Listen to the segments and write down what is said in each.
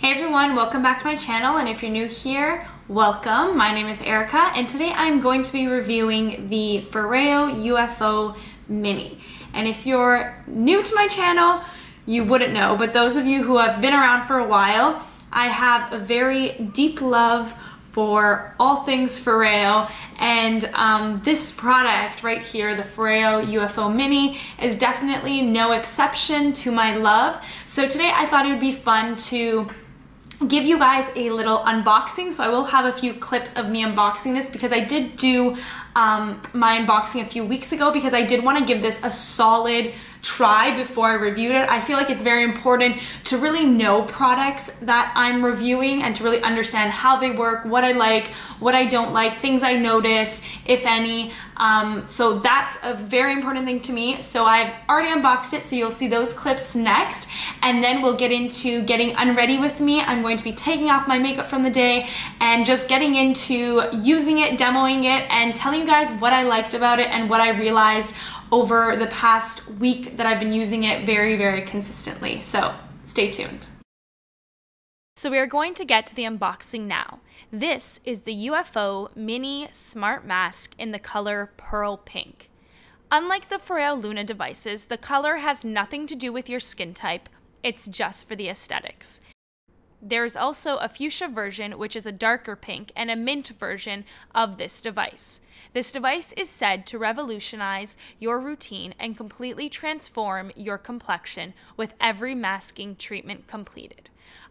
Hey everyone, welcome back to my channel, and if you're new here, welcome. My name is Erica, and today I'm going to be reviewing the Foreo UFO Mini. And if you're new to my channel, you wouldn't know, but those of you who have been around for a while, I have a very deep love for all things Foreo, and this product right here, the Foreo UFO Mini, is definitely no exception to my love. So today I thought it would be fun to give you guys a little unboxing. So I will have a few clips of me unboxing this because I did do my unboxing a few weeks ago because I did want to give this a solid try before I reviewed it. I feel like it's very important to really know products that I'm reviewing and to really understand how they work, what I like, what I don't like, things I noticed, if any. So that's a very important thing to me. So I've already unboxed it, so you'll see those clips next, and then we'll get into getting unready with me. I'm going to be taking off my makeup from the day and just getting into using it, demoing it, and telling you guys what I liked about it and what I realized over the past week that I've been using it very, very consistently. So stay tuned. So we are going to get to the unboxing now. This is the UFO Mini Smart Mask in the color Pearl Pink. Unlike the Foreo Luna devices, the color has nothing to do with your skin type. It's just for the aesthetics. There's also a fuchsia version, which is a darker pink, and a mint version of this device. This device is said to revolutionize your routine and completely transform your complexion with every masking treatment completed.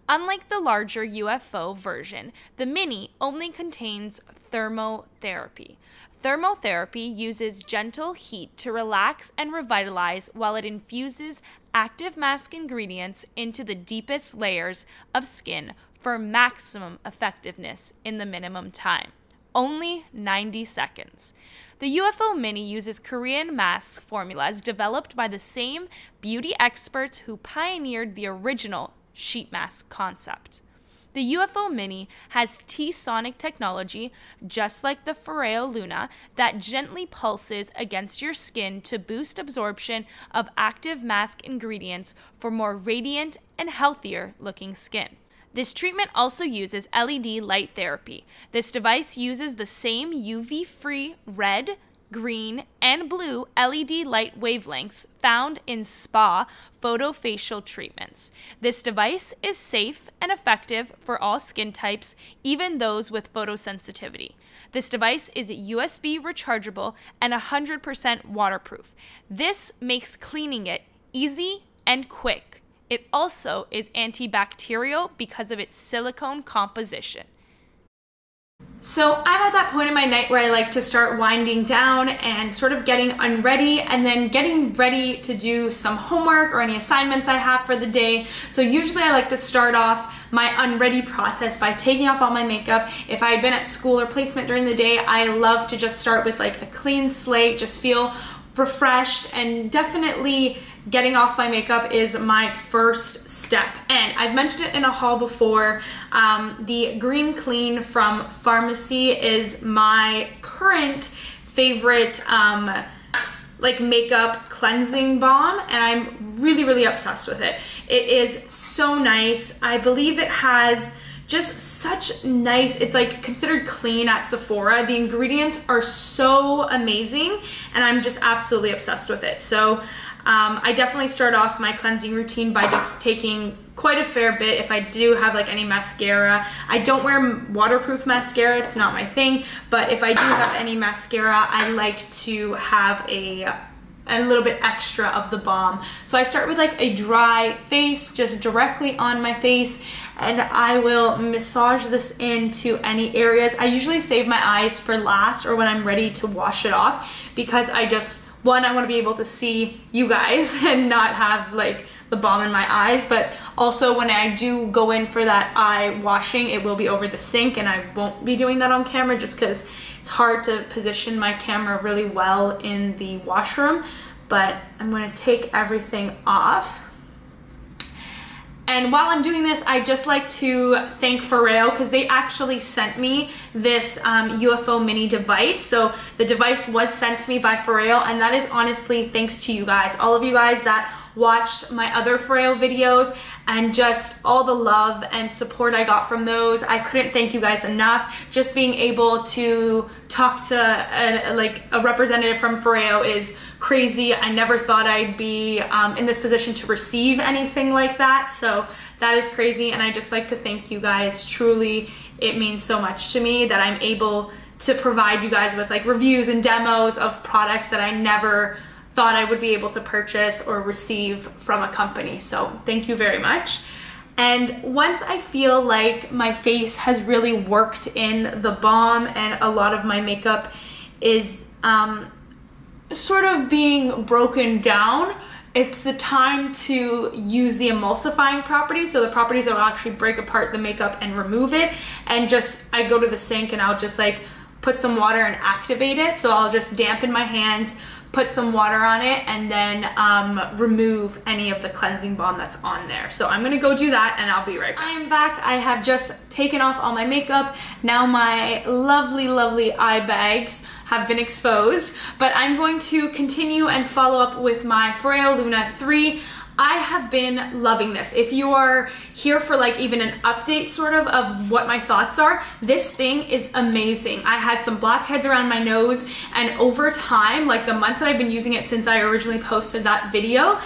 Unlike the larger UFO version, the Mini only contains thermotherapy. Thermotherapy uses gentle heat to relax and revitalize while it infuses active mask ingredients into the deepest layers of skin for maximum effectiveness in the minimum time. Only 90 seconds. The UFO Mini uses Korean mask formulas developed by the same beauty experts who pioneered the original sheet mask concept. The UFO Mini has T-sonic technology, just like the Foreo Luna, that gently pulses against your skin to boost absorption of active mask ingredients for more radiant and healthier looking skin. This treatment also uses LED light therapy. This device uses the same UV-free red, green, and blue LED light wavelengths found in spa photofacial treatments. This device is safe and effective for all skin types, even those with photosensitivity. This device is USB rechargeable and 100% waterproof. This makes cleaning it easy and quick. It also is antibacterial because of its silicone composition. So I'm at that point in my night where I like to start winding down and sort of getting unready and then getting ready to do some homework or any assignments I have for the day. So usually I like to start off my unready process by taking off all my makeup. If I had been at school or placement during the day, I love to just start with like a clean slate, just feel refreshed, and definitely getting off my makeup is my first step. And I've mentioned it in a haul before, the Green Clean from Pharmacy is my current favorite like makeup cleansing balm, and I'm really obsessed with it. It is so nice. I believe it has just such nice, it's like considered clean at Sephora. The ingredients are so amazing, and I'm just absolutely obsessed with it. So I definitely start off my cleansing routine by just taking quite a fair bit if I do have like any mascara. I don't wear waterproof mascara, it's not my thing, but if I do have any mascara, I like to have a little bit extra of the balm. So I start with like a dry face, just directly on my face, and I will massage this into any areas. I usually save my eyes for last or when I'm ready to wash it off because I just, one, I want to be able to see you guys and not have like the balm in my eyes, but also when I do go in for that eye washing, it will be over the sink, and I won't be doing that on camera just because it's hard to position my camera really well in the washroom. But I'm going to take everything off. And while I'm doing this, I just like to thank Foreo because they actually sent me this UFO Mini device. So the device was sent to me by Foreo, and that is honestly thanks to you guys. All of you guys that watched my other Foreo videos and just all the love and support I got from those. I couldn't thank you guys enough. Just being able to talk to a representative from Foreo is crazy. I never thought I'd be in this position to receive anything like that. So that is crazy. And I just like to thank you guys. Truly, it means so much to me that I'm able to provide you guys with like reviews and demos of products that I never thought I would be able to purchase or receive from a company. So thank you very much. And once I feel like my face has really worked in the balm and a lot of my makeup is sort of being broken down, it's the time to use the emulsifying properties. So the properties that will actually break apart the makeup and remove it. And just, I go to the sink and I'll just like put some water and activate it. So I'll just dampen my hands, put some water on it, and then remove any of the cleansing balm that's on there. So I'm gonna go do that and I'll be right back. I am back. I have just taken off all my makeup. Now my lovely, lovely eye bags have been exposed, but I'm going to continue and follow up with my Foreo Luna 3. I have been loving this. If you are here for like even an update sort of what my thoughts are, this thing is amazing. I had some blackheads around my nose, and over time, like the months that I've been using it since I originally posted that video,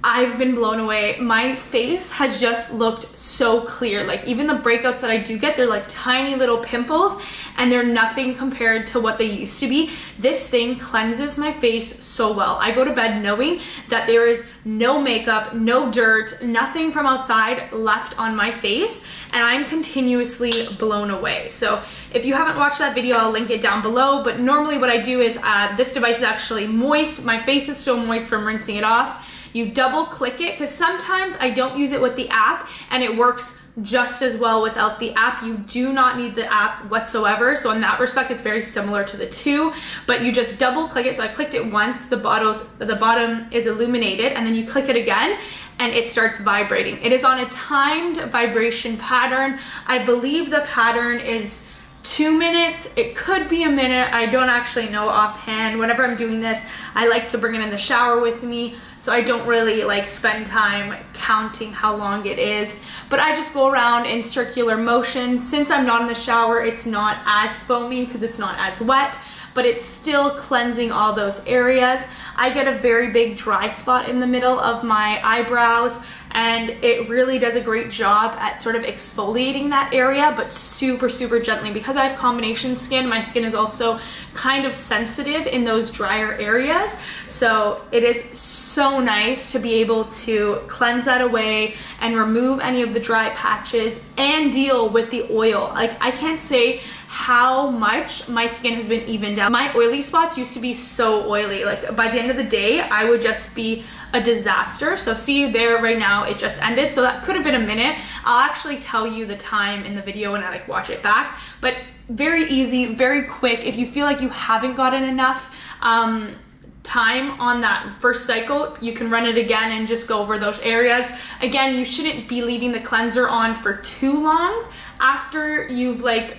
I've been blown away. My face has just looked so clear. Like even the breakouts that I do get, they're like tiny little pimples and they're nothing compared to what they used to be. This thing cleanses my face so well. I go to bed knowing that there is no makeup, no dirt, nothing from outside left on my face, and I'm continuously blown away. So if you haven't watched that video, I'll link it down below, but normally what I do is this device is actually moist. My face is still moist from rinsing it off. You double click it, because sometimes I don't use it with the app and it works just as well without the app. You do not need the app whatsoever. So in that respect, it's very similar to the two, but you just double click it. So I clicked it once, the bottom is illuminated, and then you click it again and it starts vibrating. It is on a timed vibration pattern. I believe the pattern is 2 minutes. It could be a minute. I don't actually know offhand. Whenever I'm doing this, I like to bring it in the shower with me, so I don't really like spend time counting how long it is, but I just go around in circular motion. Since I'm not in the shower, it's not as foamy because it's not as wet, but it's still cleansing all those areas. I get a very big dry spot in the middle of my eyebrows, and it really does a great job at sort of exfoliating that area, but super, super gently. Because I have combination skin, my skin is also kind of sensitive in those drier areas. So it is so nice to be able to cleanse that away and remove any of the dry patches and deal with the oil. Like, I can't say how much my skin has been evened out. My oily spots used to be so oily. Like by the end of the day, I would just be a disaster. So see there right now, it just ended. So that could have been a minute. I'll actually tell you the time in the video when I like watch it back, but very easy, very quick. If you feel like you haven't gotten enough time on that first cycle, you can run it again and just go over those areas. Again, you shouldn't be leaving the cleanser on for too long after you've like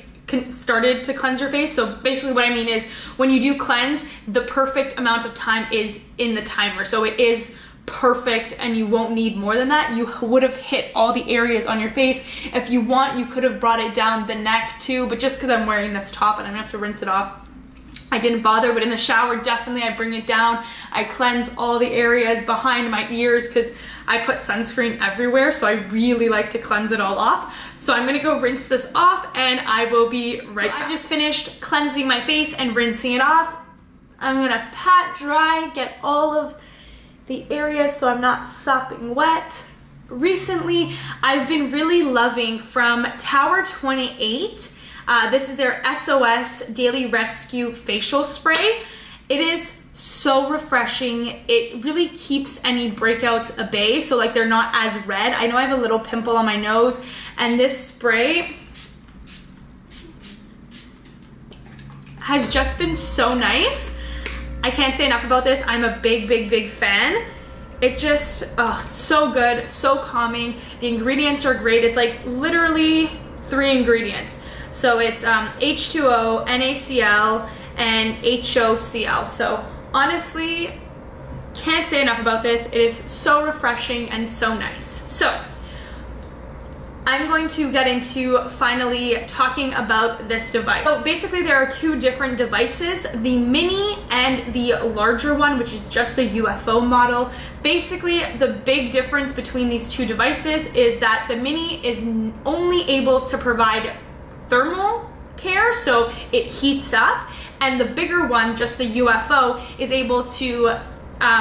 started to cleanse your face. So basically what I mean is when you do cleanse, the perfect amount of time is in the timer. So it is perfect and you won't need more than that. You would have hit all the areas on your face. If you want, you could have brought it down the neck too, but just because I'm wearing this top and I'm gonna have to rinse it off, I didn't bother. But in the shower, definitely I bring it down. I cleanse all the areas behind my ears because I put sunscreen everywhere, so I really like to cleanse it all off. So I'm gonna go rinse this off and I will be right back. I've just finished cleansing my face and rinsing it off. I'm gonna pat dry, get all of the areas so I'm not sopping wet. Recently, I've been really loving from Tower 28. This is their SOS Daily Rescue facial spray. It is so refreshing. It really keeps any breakouts at bay, so like they're not as red. I know I have a little pimple on my nose, and this spray has just been so nice. I can't say enough about this. I'm a big, big, big fan. It just, so good, so calming. The ingredients are great. It's like literally 3 ingredients. So it's H2O, NaCl, and HOCl. So honestly, can't say enough about this. It is so refreshing and so nice. So I'm going to get into finally talking about this device. So basically there are two different devices, the mini and the larger one, which is just the UFO model. Basically the big difference between these two devices is that the mini is only able to provide thermal care, so it heats up, and the bigger one, just the UFO, is able to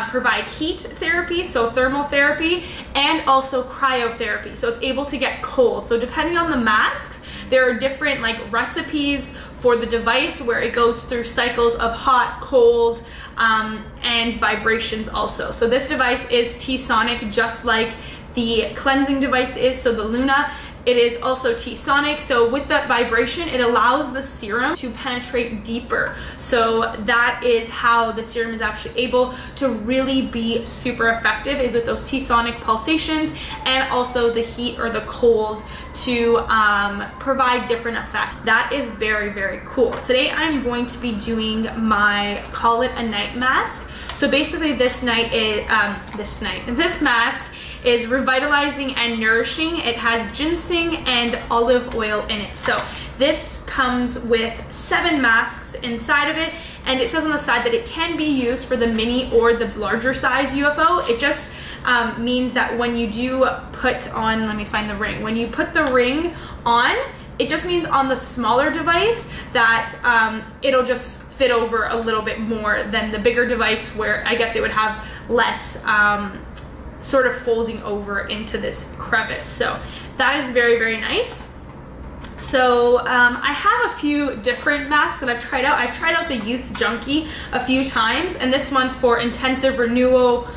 provide heat therapy, so thermal therapy, and also cryotherapy, so it's able to get cold. So depending on the masks, there are different like recipes for the device where it goes through cycles of hot, cold, and vibrations also. So this device is T-sonic, just like the cleansing device is, so the Luna. It is also T-sonic, so with that vibration, it allows the serum to penetrate deeper. So that is how the serum is actually able to really be super effective, is with those T-sonic pulsations and also the heat or the cold to provide different effects. That is very, very cool. Today I'm going to be doing my Call It a Night mask. So basically this mask is revitalizing and nourishing. It has ginseng and olive oil in it. So this comes with 7 masks inside of it, and it says on the side that it can be used for the mini or the larger size UFO. It just means that when you do put on, let me find the ring, when you put the ring on, it just means on the smaller device that it'll just fit over a little bit more than the bigger device, where I guess it would have less sort of folding over into this crevice. So that is very, very nice. So I have a few different masks that I've tried out. I've tried out the Youth Junkie a few times, and this one's for intensive renewal.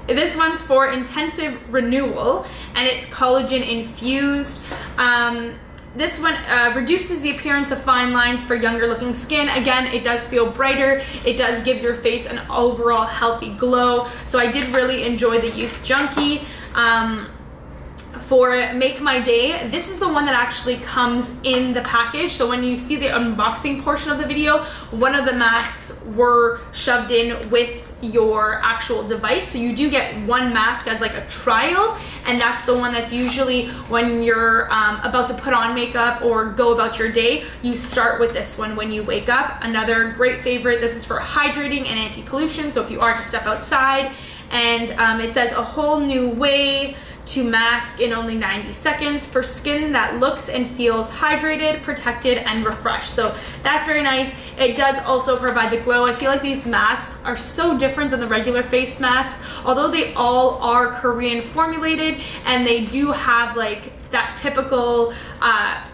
This one's for intensive renewal, and it's collagen infused. This one reduces the appearance of fine lines for younger looking skin. Again, it does feel brighter. It does give your face an overall healthy glow. So I did really enjoy the Youth Junkie. For Make My Day, this is the one that actually comes in the package. So when you see the unboxing portion of the video, one of the masks were shoved in with your actual device. So you do get one mask as like a trial, and that's the one that's usually when you're about to put on makeup or go about your day, you start with this one when you wake up. Another great favorite, this is for hydrating and anti-pollution, so if you are to step outside. And it says a whole new way to mask in only 90 seconds for skin that looks and feels hydrated, protected, and refreshed. So that's very nice. It does also provide the glow. I feel like these masks are so different than the regular face masks, although they all are Korean formulated and they do have like that typical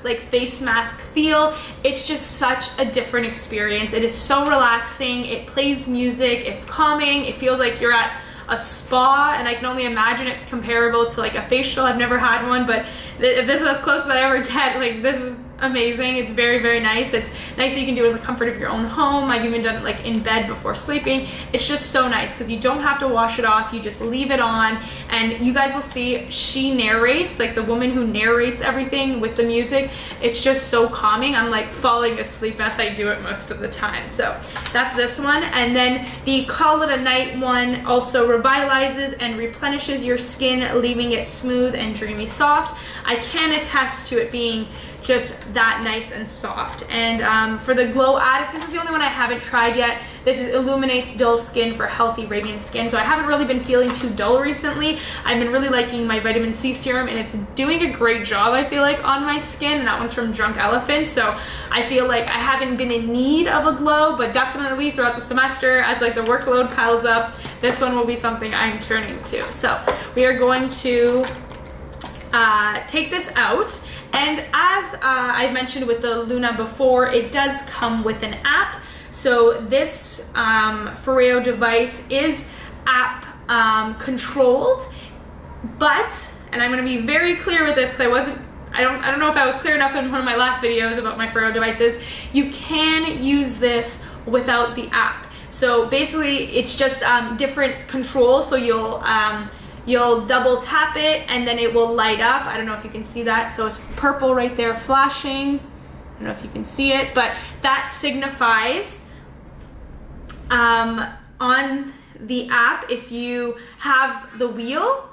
like face mask feel. It's just such a different experience. It is so relaxing. It plays music, it's calming. It feels like you're at a spa, and I can only imagine it's comparable to like a facial. I've never had one, but if this is as close as I ever get, like this is amazing. It's very, very nice. It's nice that you can do it in the comfort of your own home. I've even done it like in bed before sleeping. It's just so nice because you don't have to wash it off. You just leave it on, and you guys will see she narrates, like the woman who narrates everything with the music. It's just so calming. I'm like falling asleep as I do it most of the time. So that's this one. And then the Call It a Night one also revitalizes and replenishes your skin, leaving it smooth and dreamy soft. I can attest to it being just that nice and soft. And for the Glow Addict, this is the only one I haven't tried yet. This is illuminates dull skin for healthy, radiant skin. So I haven't really been feeling too dull recently. I've been really liking my vitamin C serum, and it's doing a great job, I feel like, on my skin. And that one's from Drunk Elephant. So I feel like I haven't been in need of a glow, but definitely throughout the semester, as like the workload piles up, this one will be something I'm turning to. So we are going to take this out. And as I've mentioned with the Luna before, it does come with an app. So this Foreo device is app controlled, but, and I'm going to be very clear with this because I don't know if I was clear enough in one of my last videos about my Foreo devices, you can use this without the app. So basically it's just different controls. So you'll double tap it and then it will light up. I don't know if you can see that. So it's purple right there flashing. I don't know if you can see it, but that signifies on the app, if you have the wheel,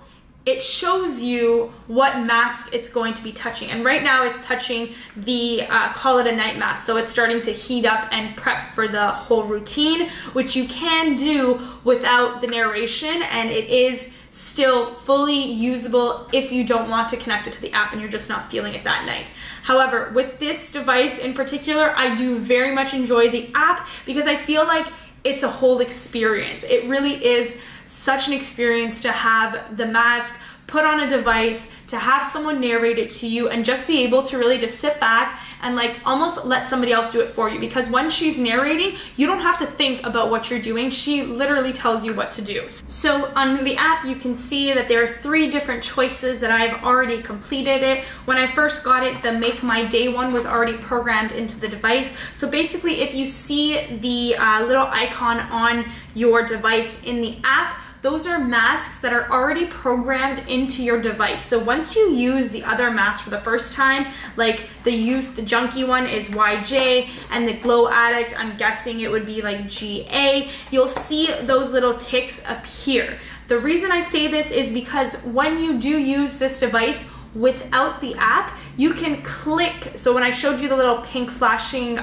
it shows you what mask it's going to be touching. And right now it's touching the Call It a Night mask. So it's starting to heat up and prep for the whole routine, which you can do without the narration, and it is still fully usable if you don't want to connect it to the app and you're just not feeling it that night. However, with this device in particular, I do very much enjoy the app because I feel like it's a whole experience. It really is such an experience to have the mask put on a device, to have someone narrate it to you, and just be able to really just sit back and like almost let somebody else do it for you, because when she's narrating, you don't have to think about what you're doing. She literally tells you what to do. So on the app, you can see that there are 3 different choices that I've already completed it. When I first got it, the Make My Day one was already programmed into the device. So basically, if you see the little icon on your device in the app, those are masks that are already programmed into your device. So once you use the other mask for the first time, like the Youth, the Junkie one is YJ, and the Glow Addict, I'm guessing it would be like GA, you'll see those little ticks appear. The reason I say this is because when you do use this device without the app, you can click. So when I showed you the little pink flashing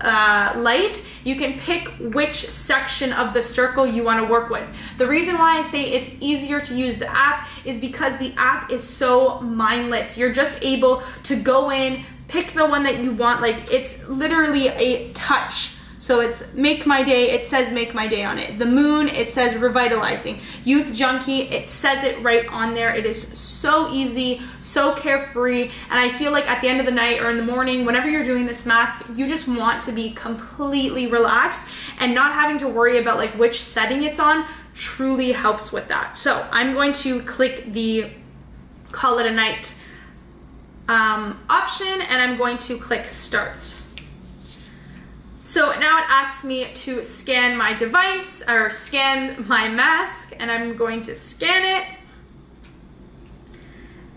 light, you can pick which section of the circle you want to work with. The reason why I say it's easier to use the app is because the app is so mindless. You're just able to go in, pick the one that you want. Like, it's literally a touch. So it's Make My Day, it says Make My Day on it. The Moon, it says Revitalizing. Youth Junkie, it says it right on there. It is so easy, so carefree, and I feel like at the end of the night or in the morning, whenever you're doing this mask, you just want to be completely relaxed, and not having to worry about like which setting it's on truly helps with that. So I'm going to click the Call It a Night option, and I'm going to click Start. So now it asks me to scan my device, or scan my mask, and I'm going to scan it.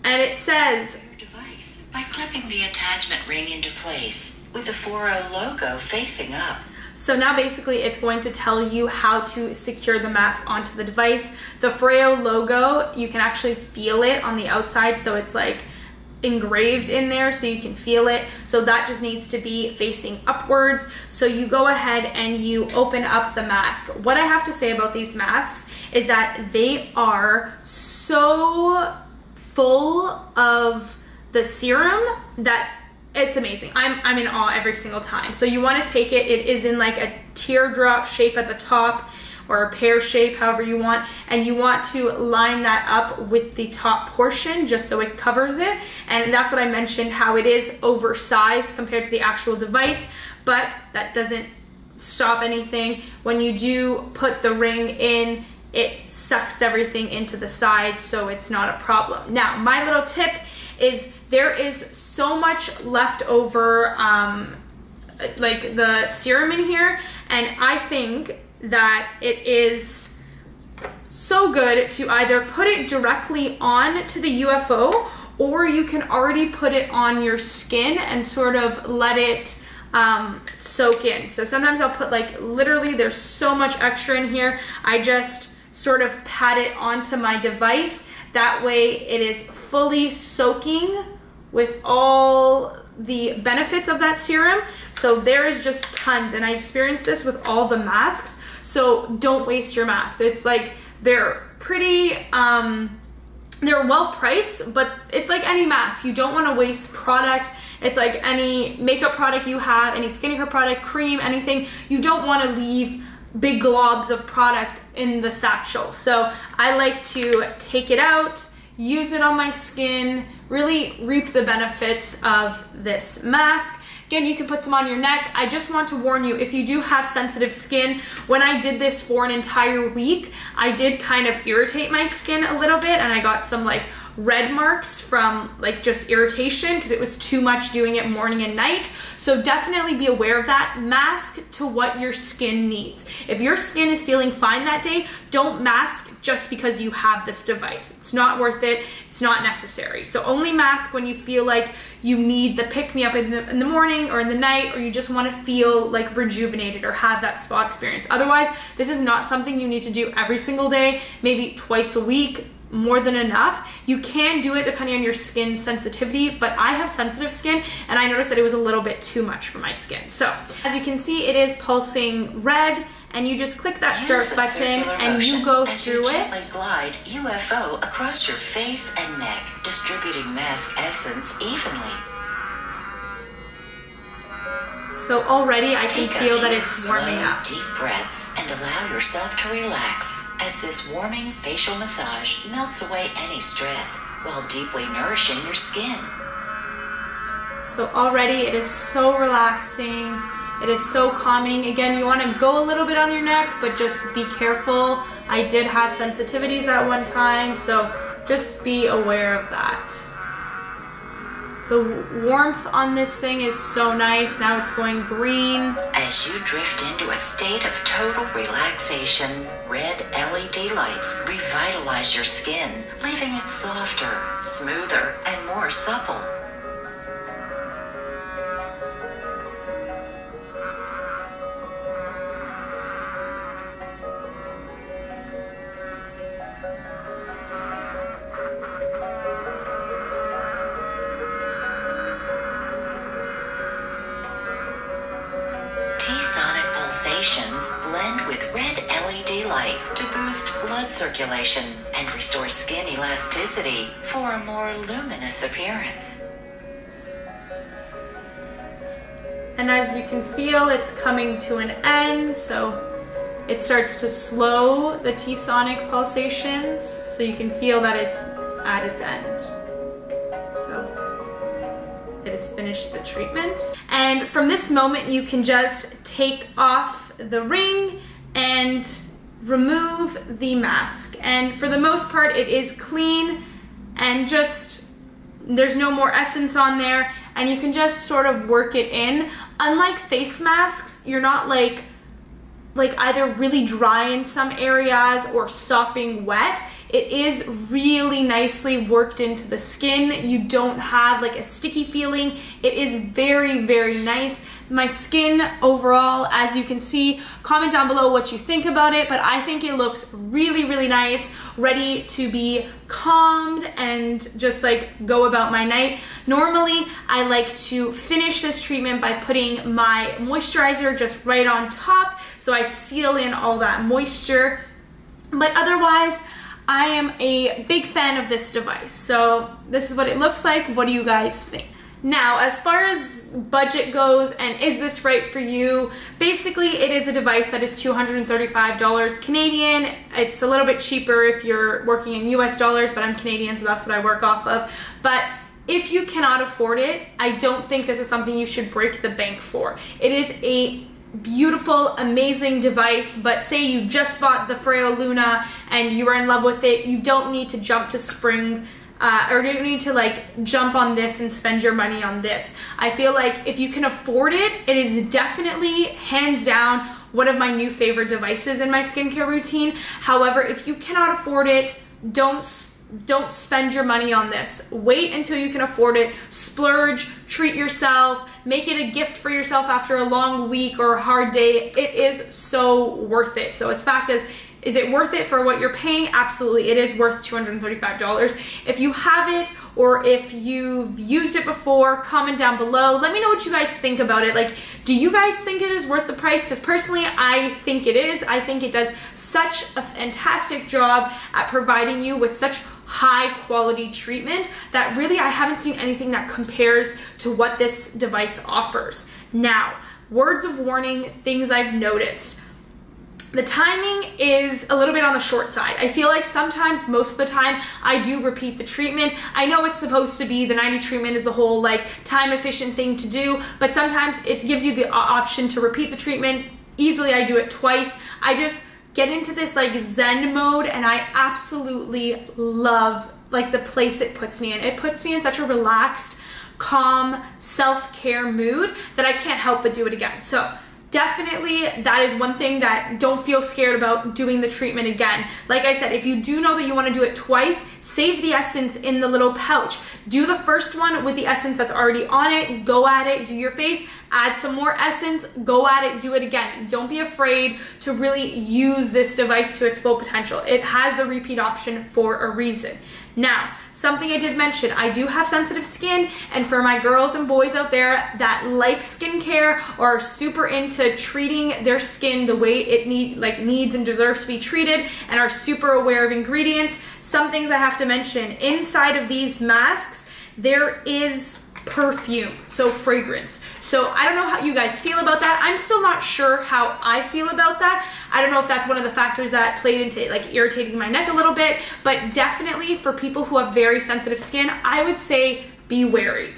And it says, your device by clipping the attachment ring into place with the Foreo logo facing up. So now basically it's going to tell you how to secure the mask onto the device. The Foreo logo, you can actually feel it on the outside, so it's like engraved in there so you can feel it. So that just needs to be facing upwards. So you go ahead and you open up the mask. What I have to say about these masks is that they are so full of the serum that it's amazing. I'm in awe every single time. So you want to take it, it is in like a teardrop shape at the top, or a pear shape, however you want, and you want to line that up with the top portion just so it covers it. And that's what I mentioned, how it is oversized compared to the actual device, but that doesn't stop anything. When you do put the ring in, it sucks everything into the sides, so it's not a problem. Now, my little tip is there is so much leftover like the serum in here, and I think that it is so good to either put it directly on to the UFO, or you can already put it on your skin and sort of let it soak in. So sometimes I'll put like, literally there's so much extra in here, I just sort of pat it onto my device. That way it is fully soaking with all the benefits of that serum. So there is just tons, and I experienced this with all the masks. So don't waste your masks. It's like, they're pretty, they're well priced, but it's like any mask. You don't want to waste product. It's like any makeup product you have, any skincare product, cream, anything. You don't want to leave big globs of product in the satchel. So I like to take it out, use it on my skin, really reap the benefits of this mask. Again, you can put some on your neck. I just want to warn you, if you do have sensitive skin, when I did this for an entire week, I did kind of irritate my skin a little bit, and I got some like red marks from like just irritation because it was too much doing it morning and night. So definitely be aware of that. Mask to what your skin needs. If your skin is feeling fine that day, don't mask just because you have this device. It's not worth it. It's not necessary. So only mask when you feel like you need the pick-me-up in the morning or in the night, or you just want to feel like rejuvenated or have that spa experience. Otherwise, this is not something you need to do every single day, maybe twice a week, more than enough. You can do it depending on your skin sensitivity, but I have sensitive skin and I noticed that it was a little bit too much for my skin. So as you can see, it is pulsing red, and you just click that start button and you go through it. Gently glide UFO across your face and neck, distributing mask essence evenly. So already I can feel that it's warming up. Deep breaths and allow yourself to relax as this warming facial massage melts away any stress while deeply nourishing your skin. So already it is so relaxing. It is so calming. Again, you want to go a little bit on your neck, but just be careful. I did have sensitivities at one time, so just be aware of that. The warmth on this thing is so nice. Now it's going green. As you drift into a state of total relaxation, red LED lights revitalize your skin, leaving it softer, smoother, and more supple. Pulsations blend with red LED light to boost blood circulation and restore skin elasticity for a more luminous appearance. And as you can feel, it's coming to an end, so it starts to slow the T-sonic pulsations, so you can feel that it's at its end. So it has finished the treatment. And from this moment, you can just take off the ring and remove the mask. And for the most part, it is clean and just, there's no more essence on there, and you can just sort of work it in. Unlike face masks, you're not like either really dry in some areas or sopping wet. It is really nicely worked into the skin. You don't have like a sticky feeling. It is very, very nice. My skin overall, as you can see, comment down below what you think about it, but I think it looks really, really nice, ready to be calmed and just like go about my night. Normally, I like to finish this treatment by putting my moisturizer just right on top, so I seal in all that moisture. But otherwise, I am a big fan of this device. So this is what it looks like. What do you guys think? Now, as far as budget goes and is this right for you, basically it is a device that is $235 Canadian. It's a little bit cheaper if you're working in US dollars, but I'm Canadian, so that's what I work off of. But if you cannot afford it, I don't think this is something you should break the bank for. It is a beautiful, amazing device, but say you just bought the Foreo Luna and you are in love with it, you don't need to jump to spring or you don't need to like jump on this and spend your money on this. I feel like if you can afford it, it is definitely hands down one of my new favorite devices in my skincare routine. However, if you cannot afford it, don't spend your money on this. Wait until you can afford it. Splurge, treat yourself, make it a gift for yourself after a long week or a hard day. It is so worth it. So as fact as, is it worth it for what you're paying? Absolutely, it is worth $235. If you have it or if you've used it before, comment down below. Let me know what you guys think about it. Like, do you guys think it is worth the price? Because personally, I think it is. I think it does such a fantastic job at providing you with such high quality treatment that really I haven't seen anything that compares to what this device offers. Now, words of warning, things I've noticed. The timing is a little bit on the short side. I feel like sometimes, most of the time, I do repeat the treatment. I know it's supposed to be, the 90 treatment is the whole like time efficient thing to do, but sometimes it gives you the option to repeat the treatment. Easily I do it twice. I just get into this like Zen mode and I absolutely love like the place it puts me in. It puts me in such a relaxed, calm, self-care mood that I can't help but do it again. So definitely that is one thing that don't feel scared about doing the treatment again. Like I said, if you do know that you want to do it twice, save the essence in the little pouch. Do the first one with the essence that's already on it, go at it, do your face, add some more essence, go at it, do it again. Don't be afraid to really use this device to its full potential. It has the repeat option for a reason. Now, something I did mention, I do have sensitive skin, and for my girls and boys out there that like skincare or are super into treating their skin the way it needs and deserves to be treated and are super aware of ingredients, some things I have to mention. Inside of these masks, there is perfume, so fragrance. So I don't know how you guys feel about that. I'm still not sure how I feel about that. I don't know if that's one of the factors that played into like irritating my neck a little bit, but definitely for people who have very sensitive skin, I would say be wary.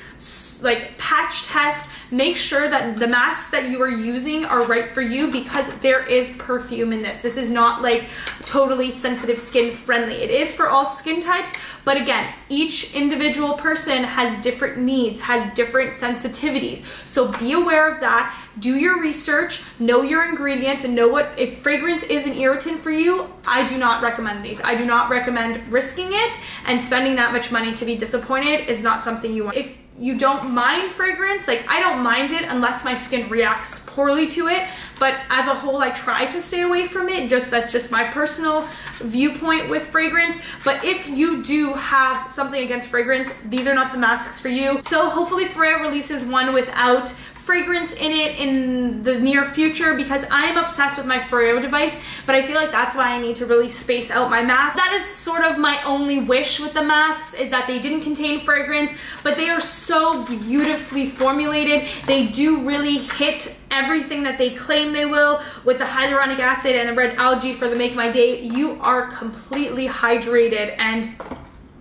Like patch test, make sure that the masks that you are using are right for you because there is perfume in this. This is not like totally sensitive skin friendly. It is for all skin types, but again, each individual person has different needs, has different sensitivities. So be aware of that. Do your research, know your ingredients, and know what, if fragrance is an irritant for you, I do not recommend these. I do not recommend risking it, and spending that much money to be disappointed is not something you want. If you don't mind fragrance, like I don't mind it unless my skin reacts poorly to it, but as a whole I try to stay away from it. That's just my personal viewpoint with fragrance. But if you do have something against fragrance, these are not the masks for you. So hopefully Foreo releases one without fragrance in it in the near future, because I'm obsessed with my Foreo device, but I feel like that's why I need to really space out my masks. That is sort of my only wish with the masks, is that they didn't contain fragrance, but they are so beautifully formulated. They do really hit everything that they claim they will. With the hyaluronic acid and the red algae for the Make My Day, you are completely hydrated. And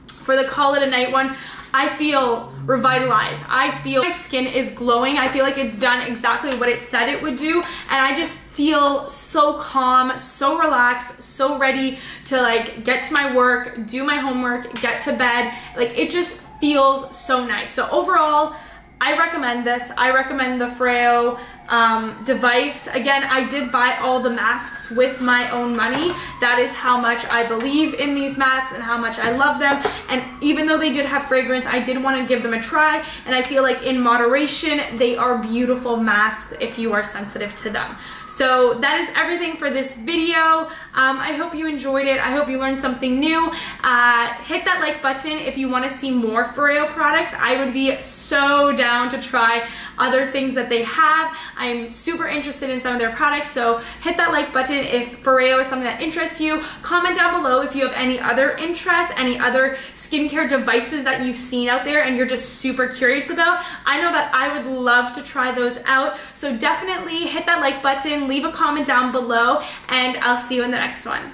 for the Call It a Night one, I feel revitalized. I feel my skin is glowing. I feel like it's done exactly what it said it would do, and I just feel so calm, so relaxed, so ready to like get to my work, do my homework, get to bed. Like it just feels so nice. So overall, I recommend this. I recommend the Foreo device. Again, I did buy all the masks with my own money. That is how much I believe in these masks and how much I love them. And even though they did have fragrance, I did want to give them a try. And I feel like in moderation, they are beautiful masks if you are sensitive to them. So that is everything for this video. I hope you enjoyed it. I hope you learned something new. Hit that like button if you want to see more Foreo products. I would be so down to try other things that they have. I'm super interested in some of their products, so hit that like button if Foreo is something that interests you. Comment down below if you have any other interests, any other skincare devices that you've seen out there and you're just super curious about. I know that I would love to try those out, so definitely hit that like button, leave a comment down below, and I'll see you in the next one.